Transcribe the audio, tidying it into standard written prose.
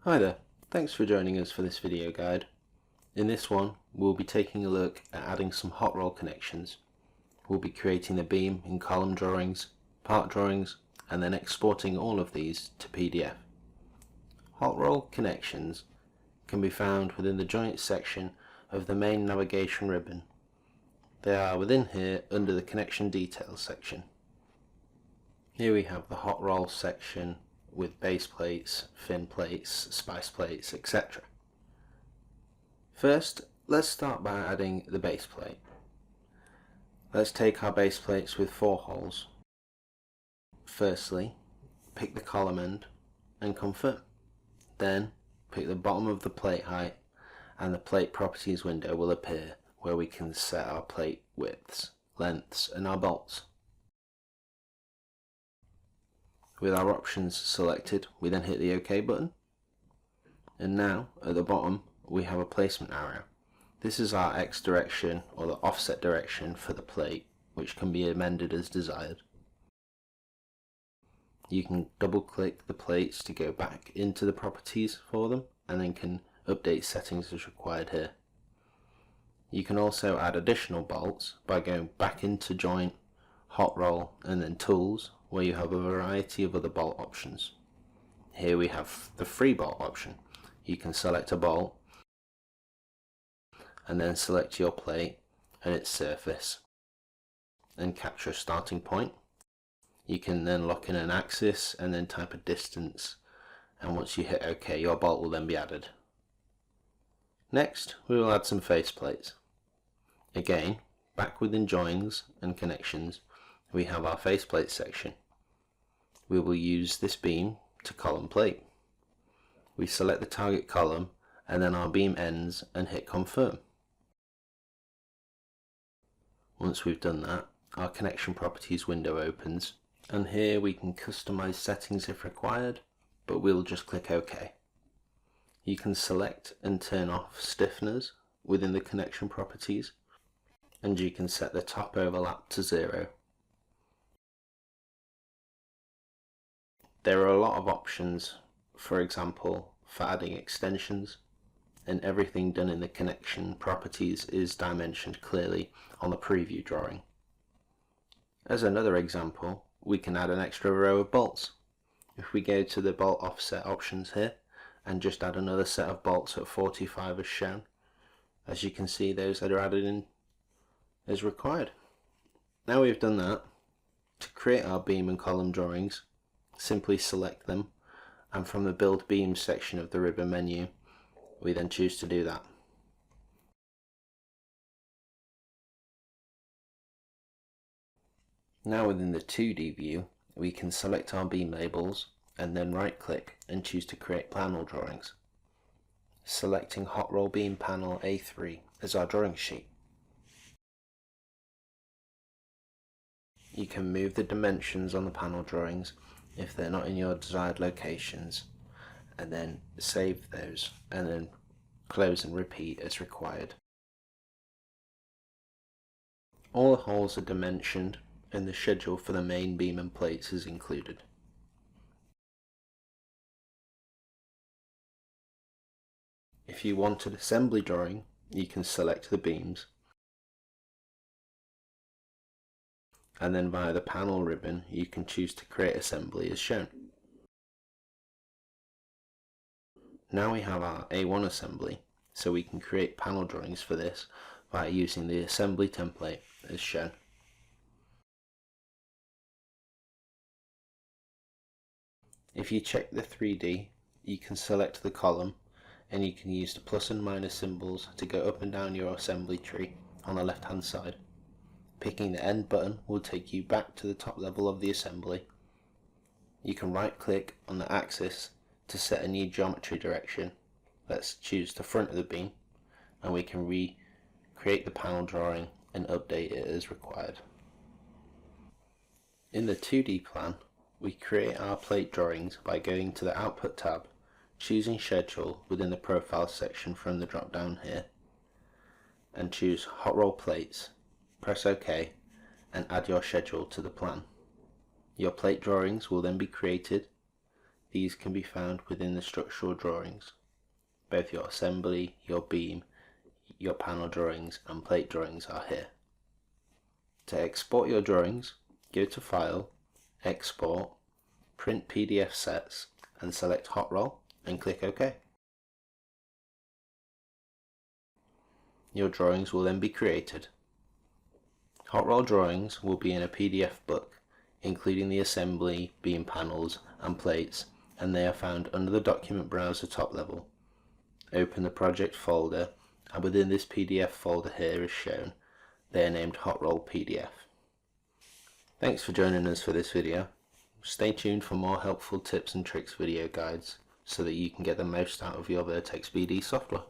Hi there, thanks for joining us for this video guide. In this one we'll be taking a look at adding some Hotroll connections. We'll be creating the beam in column drawings, part drawings, and then exporting all of these to PDF. Hotroll connections can be found within the joint section of the main navigation ribbon. They are within here under the connection details section. Here we have the Hotroll section with base plates, fin plates, spice plates, etc. First, let's start by adding the base plate. Let's take our base plates with 4 holes. Firstly, pick the column end and confirm. Then, pick the bottom of the plate height and the plate properties window will appear where we can set our plate widths, lengths and our bolts. With our options selected, we then hit the OK button. And now, at the bottom, we have a placement arrow. This is our X direction or the offset direction for the plate, which can be amended as desired. You can double click the plates to go back into the properties for them, and then can update settings as required here. You can also add additional bolts by going back into Joint, Hotroll and then Tools, where you have a variety of other bolt options. Here we have the free bolt option. You can select a bolt and then select your plate and its surface and capture a starting point. You can then lock in an axis and then type a distance, and once you hit OK, your bolt will then be added. Next, we will add some face plates. Again, back within joins and connections, we have our faceplate section. We will use this beam to column plate. We select the target column and then our beam ends and hit confirm. Once we've done that, our connection properties window opens, and here we can customize settings if required, but we'll just click OK. You can select and turn off stiffeners within the connection properties, and you can set the top overlap to 0. There are a lot of options, for example, for adding extensions, and everything done in the connection properties is dimensioned clearly on the preview drawing. As another example, we can add an extra row of bolts. If we go to the bolt offset options here and just add another set of bolts at 45 as shown, as you can see those that are added in as required. Now we've done that, to create our beam and column drawings, simply select them, and from the Build Beams section of the ribbon menu, we then choose to do that. Now within the 2D view, we can select our beam labels and then right click and choose to create panel drawings, selecting Hotroll Beam Panel A3 as our drawing sheet. You can move the dimensions on the panel drawings if they're not in your desired locations, and then save those and then close and repeat as required. All the holes are dimensioned and the schedule for the main beam and plates is included. If you want an assembly drawing, you can select the beams, and then via the panel ribbon you can choose to create assembly as shown. Now we have our A1 assembly, so we can create panel drawings for this by using the assembly template as shown. If you check the 3D, you can select the column and you can use the plus and minus symbols to go up and down your assembly tree on the left hand side. Picking the end button will take you back to the top level of the assembly. You can right click on the axis to set a new geometry direction. Let's choose the front of the beam, and we can recreate the panel drawing and update it as required. In the 2D plan, we create our plate drawings by going to the Output tab, choosing Schedule within the Profile section from the drop down here, and choose Hotroll Plates. Press OK and add your schedule to the plan. Your plate drawings will then be created. these can be found within the structural drawings. Both your assembly, your beam, your panel drawings and plate drawings are here. To export your drawings, go to File, Export, Print PDF Sets and select Hotroll and click OK. Your drawings will then be created. Hotroll drawings will be in a PDF book, including the assembly, beam panels and plates, and they are found under the document browser top level. Open the project folder, and within this PDF folder here is shown, they are named Hotroll PDF. Thanks for joining us for this video. Stay tuned for more helpful tips and tricks video guides so that you can get the most out of your Vertex BD software.